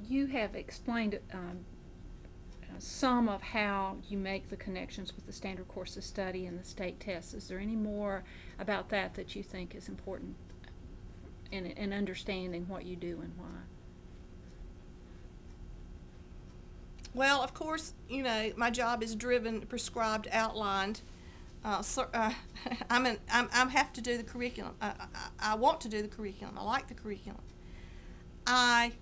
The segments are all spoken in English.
you have explained some of how you make the connections with the standard course of study and the state tests. Is there any more about that that you think is important in understanding what you do and why? Well, of course, my job is driven, prescribed, outlined. I'm have to do the curriculum. I want to do the curriculum. I like the curriculum. I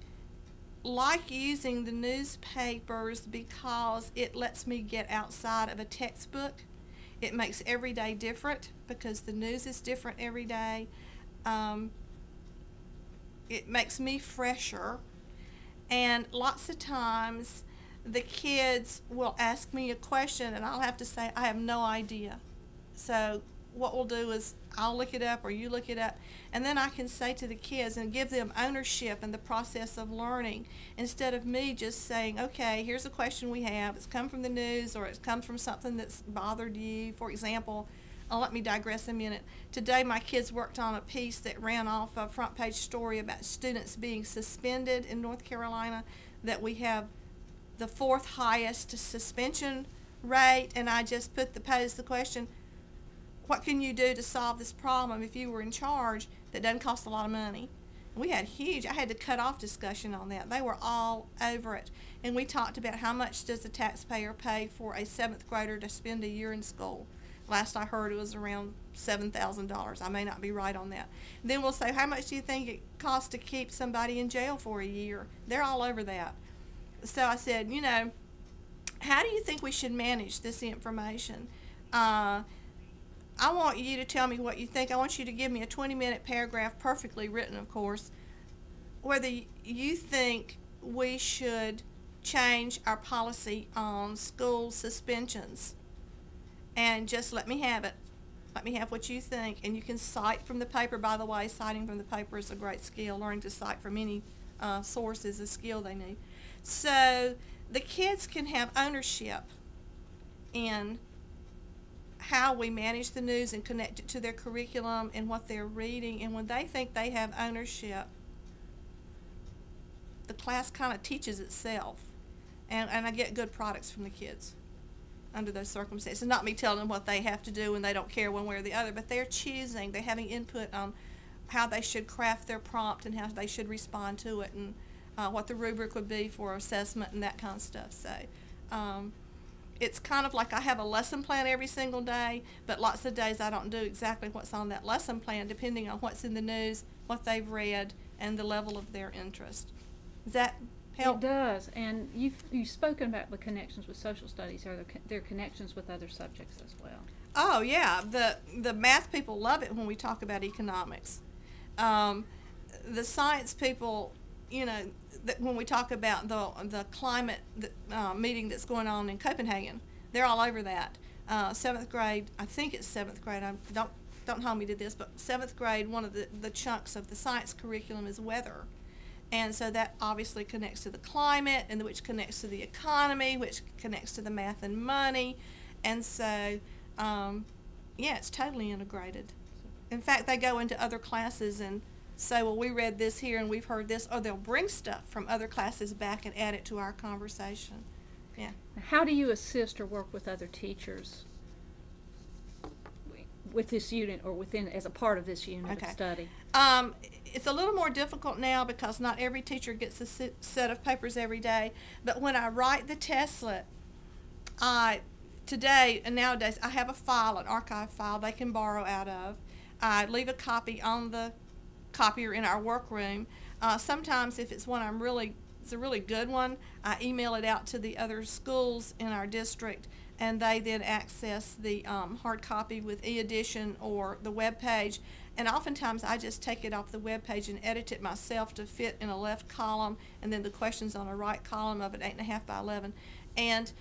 like using the newspapers because it lets me get outside of a textbook. It makes every day different because the news is different every day. It makes me fresher, and lots of times the kids will ask me a question and I'll have to say I have no idea. So what we'll do is I'll look it up or you look it up, and then I can say to the kids and give them ownership in the process of learning, instead of me just saying, okay, here's a question we have. It's come from the news or it's come from something that's bothered you. For example, let me digress a minute. Today my kids worked on a piece that ran off a front page story about students being suspended in North Carolina, that we have the 4th highest suspension rate, and I just posed the question, what can you do to solve this problem if you were in charge that doesn't cost a lot of money? We had I had to cut off discussion on that. They were all over it. And we talked about how much does the taxpayer pay for a 7th grader to spend a year in school. Last I heard it was around $7,000. I may not be right on that. Then we'll say, how much do you think it costs to keep somebody in jail for a year? They're all over that. So I said, how do you think we should manage this information? I want you to tell me what you think. I want you to give me a 20-minute paragraph, perfectly written, of course, whether you think we should change our policy on school suspensions. And just let me have it. Let me have what you think. And you can cite from the paper. By the way, citing from the paper is a great skill. Learning to cite from any source is a skill they need. So the kids can have ownership in how we manage the news and connect it to their curriculum and what they're reading. And when they think they have ownership, the class kind of teaches itself. And I get good products from the kids under those circumstances. Not me telling them what they have to do and they don't care one way or the other, but they're choosing, they're having input on how they should craft their prompt and how they should respond to it, and what the rubric would be for assessment and that kind of stuff. So it's kind of like I have a lesson plan every single day, but lots of days I don't do exactly what's on that lesson plan, depending on what's in the news, what they've read, and the level of their interest. Does that help? It does. And you've spoken about the connections with social studies. Are there connections with other subjects as well? Oh, yeah. The math people love it when we talk about economics. The science people, when we talk about the climate meeting that's going on in Copenhagen, they're all over that. 7th grade, I think it's 7th grade, don't hold me to this, but 7th grade, one of the chunks of the science curriculum is weather. And so that obviously connects to the climate, and which connects to the economy, which connects to the math and money. And so, yeah, it's totally integrated. In fact, they go into other classes and say, well, we read this here and we've heard this, or they'll bring stuff from other classes back and add it to our conversation. Yeah. How do you assist or work with other teachers with this unit, or as a part of this unit of study? It's a little more difficult now because not every teacher gets a set of papers every day. But when I write the testlet, today and nowadays I have a file, an archive file they can borrow out of. I leave a copy on the copier in our workroom. Sometimes if it's one it's a really good one, I email it out to the other schools in our district, and they then access the hard copy with e-edition or the web page. And oftentimes I just take it off the web page and edit it myself to fit in a left column, and then the questions on a right column of it, 8.5 by 11. And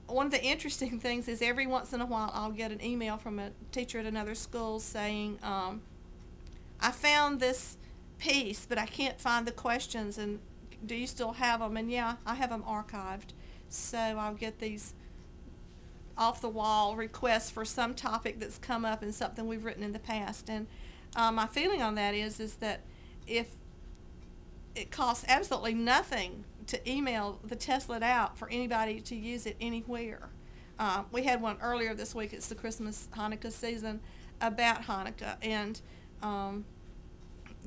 one of the interesting things is every once in a while I'll get an email from a teacher at another school saying, I found this piece, but I can't find the questions, and do you still have them? And yeah, I have them archived. So I'll get these off-the-wall requests for some topic that's come up in something we've written in the past. And my feeling on that is that if it costs absolutely nothing to email the testlet out for anybody to use it anywhere. We had one earlier this week. It's the Christmas Hanukkah season about Hanukkah, and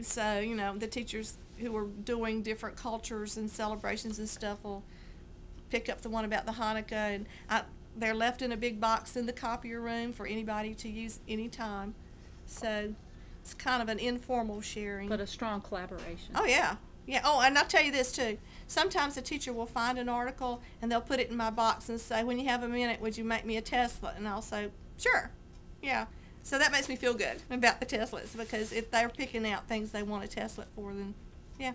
so the teachers who are doing different cultures and celebrations and stuff will pick up the one about the Hanukkah, and they're left in a big box in the copier room for anybody to use anytime. So it's kind of an informal sharing. But a strong collaboration. Oh, yeah. Yeah. Oh, and I'll tell you this, too. Sometimes a teacher will find an article, and they'll put it in my box and say, when you have a minute, would you make me a testlet? And I'll say, sure. Yeah. So that makes me feel good about the testlets, because if they're picking out things they want a testlet for, then, yeah.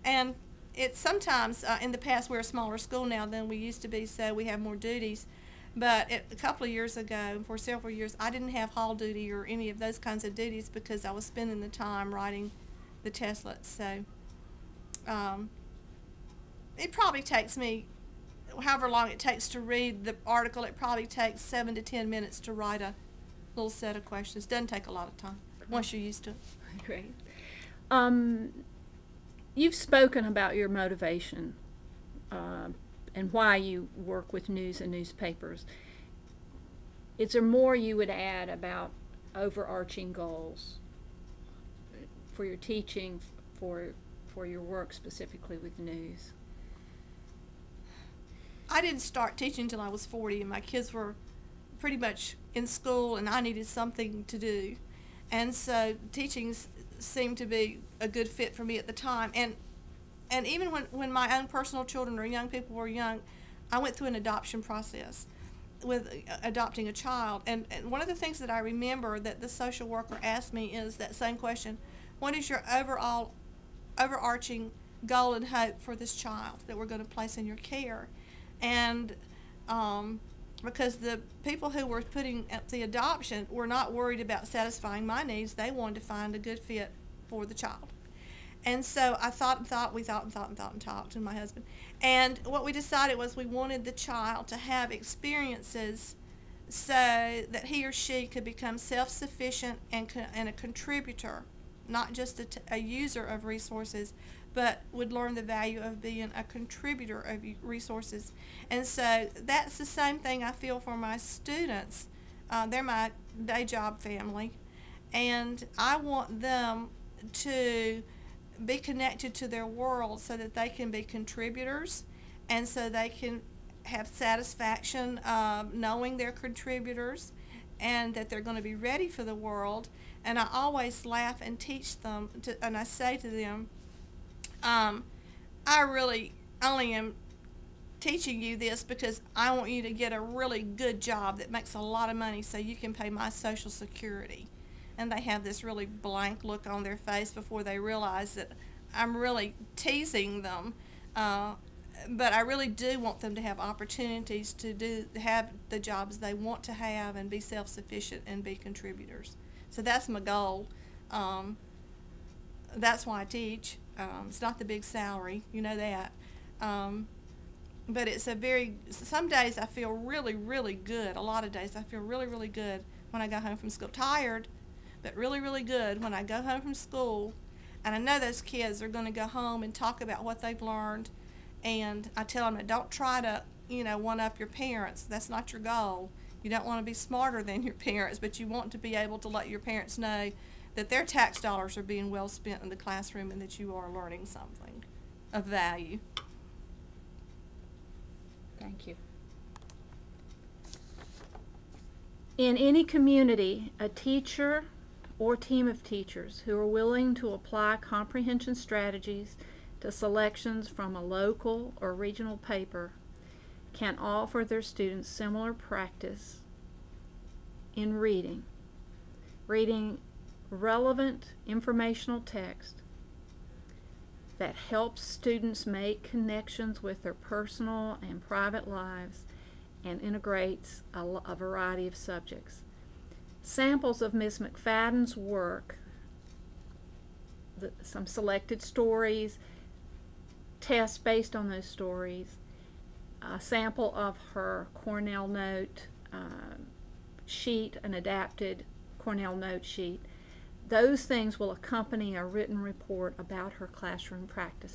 And it's sometimes, in the past, we're a smaller school now than we used to be, so we have more duties. But a couple of years ago, for several years, I didn't have hall duty or any of those kinds of duties because I was spending the time writing the testlets. So it probably takes me, however long it takes to read the article, it probably takes 7 to 10 minutes to write a little set of questions. Doesn't take a lot of time once you're used to it. Great. You've spoken about your motivation and why you work with news and newspapers. Is there more you would add about overarching goals for your teaching, for your work specifically with news? I didn't start teaching until I was 40, and my kids were pretty much in school, and I needed something to do. And so teaching seemed to be a good fit for me at the time. And even when my own personal children or young people were young, I went through an adoption process with adopting a child. And one of the things that I remember that the social worker asked me is that same question: what is your overarching goal and hope for this child that we're going to place in your care? And because the people who were putting up the adoption were not worried about satisfying my needs, they wanted to find a good fit for the child. And so I thought and thought, we thought and thought and thought and talked to my husband. And what we decided was we wanted the child to have experiences so that he or she could become self-sufficient and a contributor, not just a user of resources, but would learn the value of being a contributor of resources. And so that's the same thing I feel for my students. They're my day job family, and I want them to be connected to their world so that they can be contributors, and so they can have satisfaction knowing they're contributors and that they're going to be ready for the world. And I always laugh and teach them, and I say to them, I really only am teaching you this because I want you to get a really good job that makes a lot of money so you can pay my Social Security. And they have this really blank look on their face before they realize that I'm really teasing them. But I really do want them to have opportunities to have the jobs they want to have and be self-sufficient and be contributors. So that's my goal. That's why I teach. It's not the big salary, you know that. But it's some days I feel really, really good. A lot of days I feel really, really good when I go home from school. Tired, but really, really good when I go home from school. And I know those kids are going to go home and talk about what they've learned. And I tell them, don't try to, one-up your parents. That's not your goal. You don't want to be smarter than your parents, but you want to be able to let your parents know that their tax dollars are being well spent in the classroom and that you are learning something of value. Thank you. In any community, a teacher or team of teachers who are willing to apply comprehension strategies to selections from a local or regional paper can offer their students similar practice in reading relevant informational text that helps students make connections with their personal and private lives and integrates a variety of subjects. Samples of Ms. McFadden's work, some selected stories, tests based on those stories, a sample of her Cornell note sheet, an adapted Cornell note sheet. Those things will accompany a written report about her classroom practice.